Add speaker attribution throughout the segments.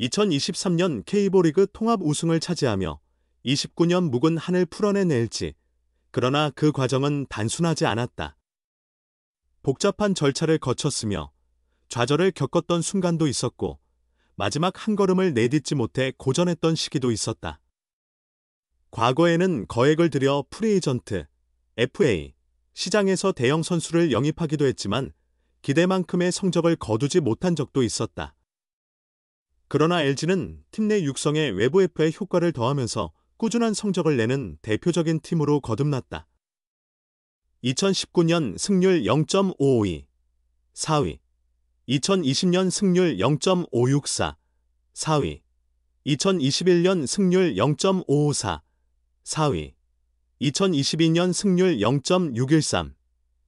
Speaker 1: 2023년 K리그 통합 우승을 차지하며 29년 묵은 한을 풀어낸 LG. 그러나 그 과정은 단순하지 않았다. 복잡한 절차를 거쳤으며 좌절을 겪었던 순간도 있었고 마지막 한 걸음을 내딛지 못해 고전했던 시기도 있었다. 과거에는 거액을 들여 프리에이전트, FA, 시장에서 대형 선수를 영입하기도 했지만 기대만큼의 성적을 거두지 못한 적도 있었다. 그러나 LG는 팀 내 육성에 외부 FA의 효과를 더하면서 꾸준한 성적을 내는 대표적인 팀으로 거듭났다. 2019년 승률 0.552, 4위. 2020년 승률 0.564, 4위. 2021년 승률 0.554, 4위. 2022년 승률 0.613,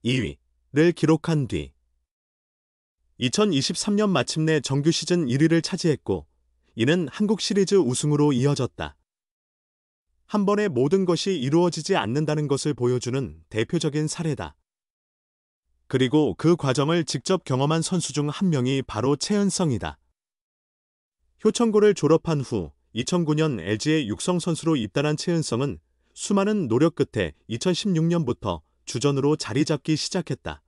Speaker 1: 2위를 기록한 뒤 2023년 마침내 정규 시즌 1위를 차지했고 이는 한국 시리즈 우승으로 이어졌다. 한 번에 모든 것이 이루어지지 않는다는 것을 보여주는 대표적인 사례다. 그리고 그 과정을 직접 경험한 선수 중 한 명이 바로 최은성이다. 효천고를 졸업한 후 2009년 LG의 육성 선수로 입단한 최은성은 수많은 노력 끝에 2016년부터 주전으로 자리 잡기 시작했다.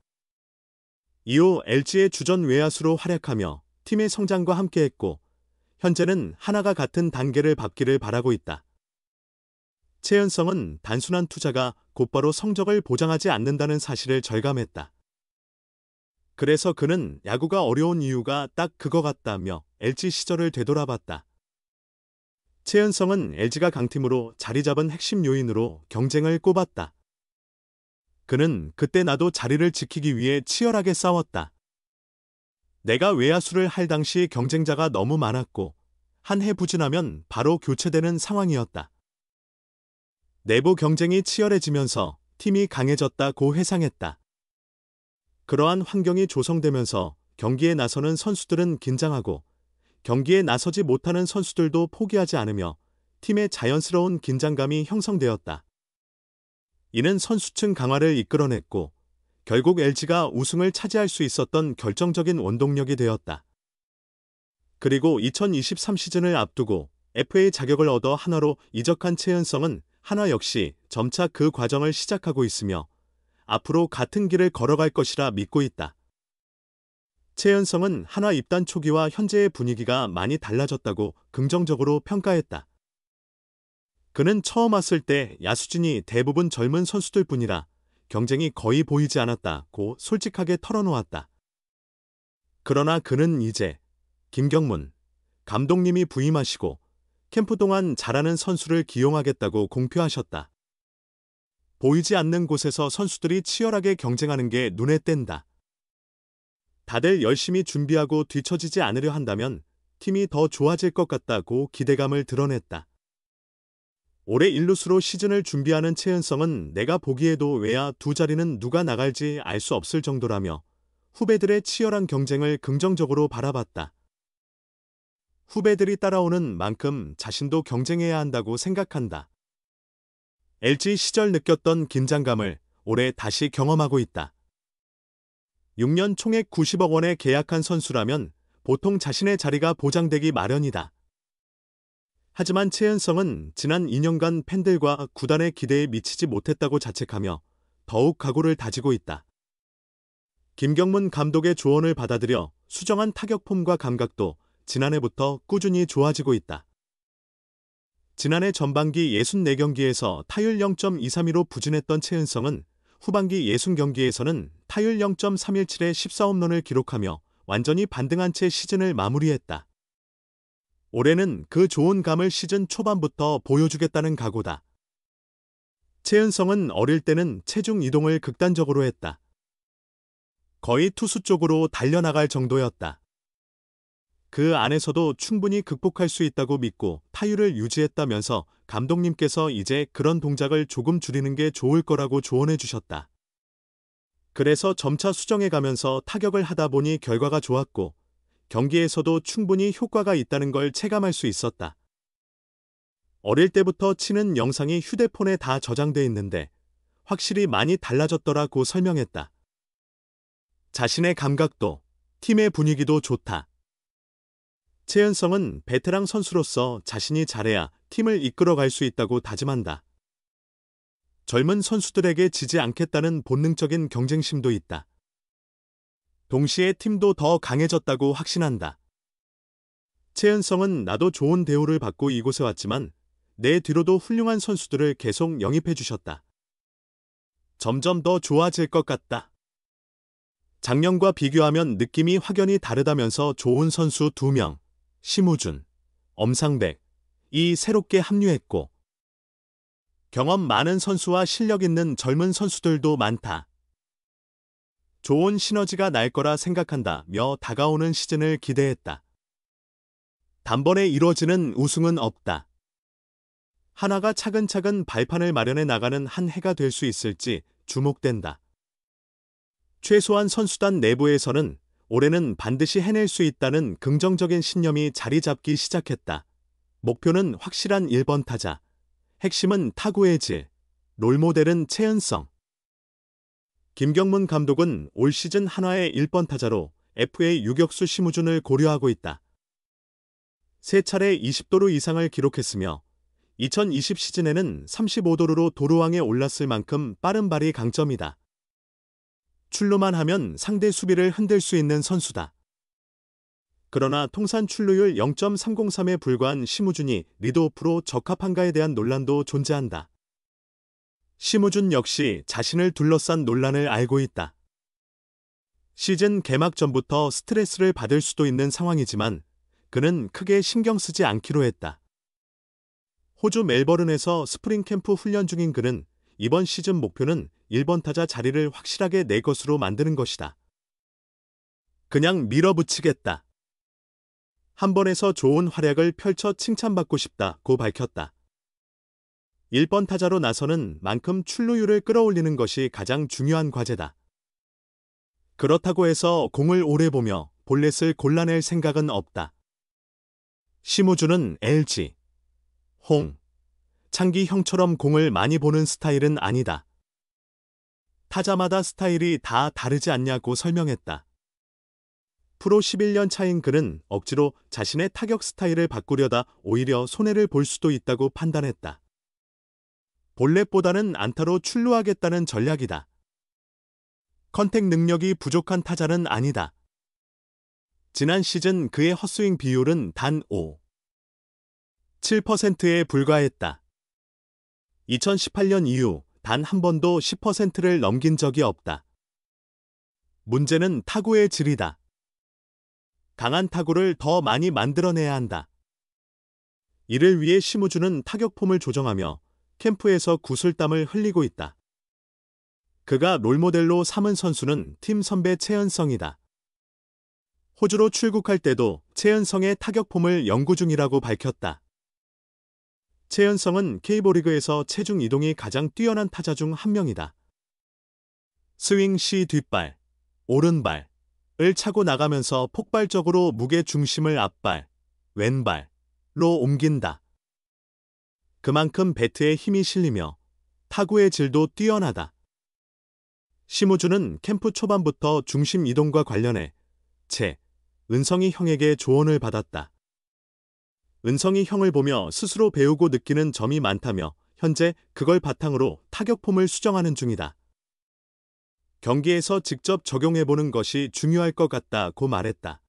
Speaker 1: 이후 LG의 주전 외야수로 활약하며 팀의 성장과 함께했고 현재는 하나가 같은 단계를 밟기를 바라고 있다. 최은성은 단순한 투자가 곧바로 성적을 보장하지 않는다는 사실을 절감했다. 그래서 그는 야구가 어려운 이유가 딱 그거 같다며 LG 시절을 되돌아봤다. 최은성은 LG가 강팀으로 자리 잡은 핵심 요인으로 경쟁을 꼽았다. 그는 그때 나도 자리를 지키기 위해 치열하게 싸웠다. 내가 외야수를 할 당시 경쟁자가 너무 많았고 한 해 부진하면 바로 교체되는 상황이었다. 내부 경쟁이 치열해지면서 팀이 강해졌다고 회상했다. 그러한 환경이 조성되면서 경기에 나서는 선수들은 긴장하고 경기에 나서지 못하는 선수들도 포기하지 않으며 팀의 자연스러운 긴장감이 형성되었다. 이는 선수층 강화를 이끌어냈고 결국 LG가 우승을 차지할 수 있었던 결정적인 원동력이 되었다. 그리고 2023 시즌을 앞두고 FA 자격을 얻어 한화로 이적한 최은성은 한화 역시 점차 그 과정을 시작하고 있으며 앞으로 같은 길을 걸어갈 것이라 믿고 있다. 최은성은 한화 입단 초기와 현재의 분위기가 많이 달라졌다고 긍정적으로 평가했다. 그는 처음 왔을 때 야수진이 대부분 젊은 선수들 뿐이라 경쟁이 거의 보이지 않았다고 솔직하게 털어놓았다. 그러나 그는 이제 김경문 감독님이 부임하시고 캠프 동안 잘하는 선수를 기용하겠다고 공표하셨다. 보이지 않는 곳에서 선수들이 치열하게 경쟁하는 게 눈에 띈다. 다들 열심히 준비하고 뒤처지지 않으려 한다면 팀이 더 좋아질 것 같다고 기대감을 드러냈다. 올해 일루수로 시즌을 준비하는 최은성은 내가 보기에도 외야 두 자리는 누가 나갈지 알 수 없을 정도라며 후배들의 치열한 경쟁을 긍정적으로 바라봤다. 후배들이 따라오는 만큼 자신도 경쟁해야 한다고 생각한다. LG 시절 느꼈던 긴장감을 올해 다시 경험하고 있다. 6년 총액 90억 원에 계약한 선수라면 보통 자신의 자리가 보장되기 마련이다. 하지만 최은성은 지난 2년간 팬들과 구단의 기대에 미치지 못했다고 자책하며 더욱 각오를 다지고 있다. 김경문 감독의 조언을 받아들여 수정한 타격 폼과 감각도 지난해부터 꾸준히 좋아지고 있다. 지난해 전반기 64경기에서 타율 0.232로 부진했던 최은성은 후반기 60경기에서는 타율 0.317의 14홈런을 기록하며 완전히 반등한 채 시즌을 마무리했다. 올해는 그 좋은 감을 시즌 초반부터 보여주겠다는 각오다. 최은성은 어릴 때는 체중 이동을 극단적으로 했다. 거의 투수 쪽으로 달려나갈 정도였다. 그 안에서도 충분히 극복할 수 있다고 믿고 타율을 유지했다면서 감독님께서 이제 그런 동작을 조금 줄이는 게 좋을 거라고 조언해 주셨다. 그래서 점차 수정해가면서 타격을 하다 보니 결과가 좋았고 경기에서도 충분히 효과가 있다는 걸 체감할 수 있었다. 어릴 때부터 치는 영상이 휴대폰에 다 저장돼 있는데 확실히 많이 달라졌더라고 설명했다. 자신의 감각도 팀의 분위기도 좋다. 최은성은 베테랑 선수로서 자신이 잘해야 팀을 이끌어갈 수 있다고 다짐한다. 젊은 선수들에게 지지 않겠다는 본능적인 경쟁심도 있다. 동시에 팀도 더 강해졌다고 확신한다. 최은성은 나도 좋은 대우를 받고 이곳에 왔지만 내 뒤로도 훌륭한 선수들을 계속 영입해 주셨다. 점점 더 좋아질 것 같다. 작년과 비교하면 느낌이 확연히 다르다면서 좋은 선수 2명, 심우준, 엄상백이 새롭게 합류했고 경험 많은 선수와 실력 있는 젊은 선수들도 많다. 좋은 시너지가 날 거라 생각한다며 다가오는 시즌을 기대했다. 단번에 이루어지는 우승은 없다. 하나가 차근차근 발판을 마련해 나가는 한 해가 될 수 있을지 주목된다. 최소한 선수단 내부에서는 올해는 반드시 해낼 수 있다는 긍정적인 신념이 자리 잡기 시작했다. 목표는 확실한 1번 타자. 핵심은 타구의 질. 롤모델은 최은성. 김경문 감독은 올 시즌 한화의 1번 타자로 FA 유격수 심우준을 고려하고 있다. 3차례 20도루 이상을 기록했으며 2020 시즌에는 35도루로 도루왕에 올랐을 만큼 빠른 발이 강점이다. 출루만 하면 상대 수비를 흔들 수 있는 선수다. 그러나 통산 출루율 0.303에 불과한 심우준이 리드오프로 적합한가에 대한 논란도 존재한다. 심우준 역시 자신을 둘러싼 논란을 알고 있다. 시즌 개막 전부터 스트레스를 받을 수도 있는 상황이지만 그는 크게 신경 쓰지 않기로 했다. 호주 멜버른에서 스프링 캠프 훈련 중인 그는 이번 시즌 목표는 1번 타자 자리를 확실하게 내 것으로 만드는 것이다. 그냥 밀어붙이겠다. 한 번에서 좋은 활약을 펼쳐 칭찬받고 싶다고 밝혔다. 1번 타자로 나서는 만큼 출루율을 끌어올리는 것이 가장 중요한 과제다. 그렇다고 해서 공을 오래 보며 볼넷을 골라낼 생각은 없다. 심우준은 LG, 홍, 창기 형처럼 공을 많이 보는 스타일은 아니다. 타자마다 스타일이 다 다르지 않냐고 설명했다. 프로 11년 차인 그는 억지로 자신의 타격 스타일을 바꾸려다 오히려 손해를 볼 수도 있다고 판단했다. 볼넷보다는 안타로 출루하겠다는 전략이다. 컨택 능력이 부족한 타자는 아니다. 지난 시즌 그의 헛스윙 비율은 단 7%에 불과했다. 2018년 이후 단 한 번도 10%를 넘긴 적이 없다. 문제는 타구의 질이다. 강한 타구를 더 많이 만들어내야 한다. 이를 위해 심우준은 타격폼을 조정하며 캠프에서 구슬땀을 흘리고 있다. 그가 롤모델로 삼은 선수는 팀 선배 최은성이다. 호주로 출국할 때도 최은성의 타격폼을 연구 중이라고 밝혔다. 최은성은 K리그에서 체중 이동이 가장 뛰어난 타자 중 한 명이다. 스윙 시 뒷발, 오른발을 차고 나가면서 폭발적으로 무게 중심을 앞발, 왼발로 옮긴다. 그만큼 배트에 힘이 실리며 타구의 질도 뛰어나다. 심우준은 캠프 초반부터 중심 이동과 관련해 은성이 형에게 조언을 받았다. 은성이 형을 보며 스스로 배우고 느끼는 점이 많다며 현재 그걸 바탕으로 타격폼을 수정하는 중이다. 경기에서 직접 적용해보는 것이 중요할 것 같다고 말했다.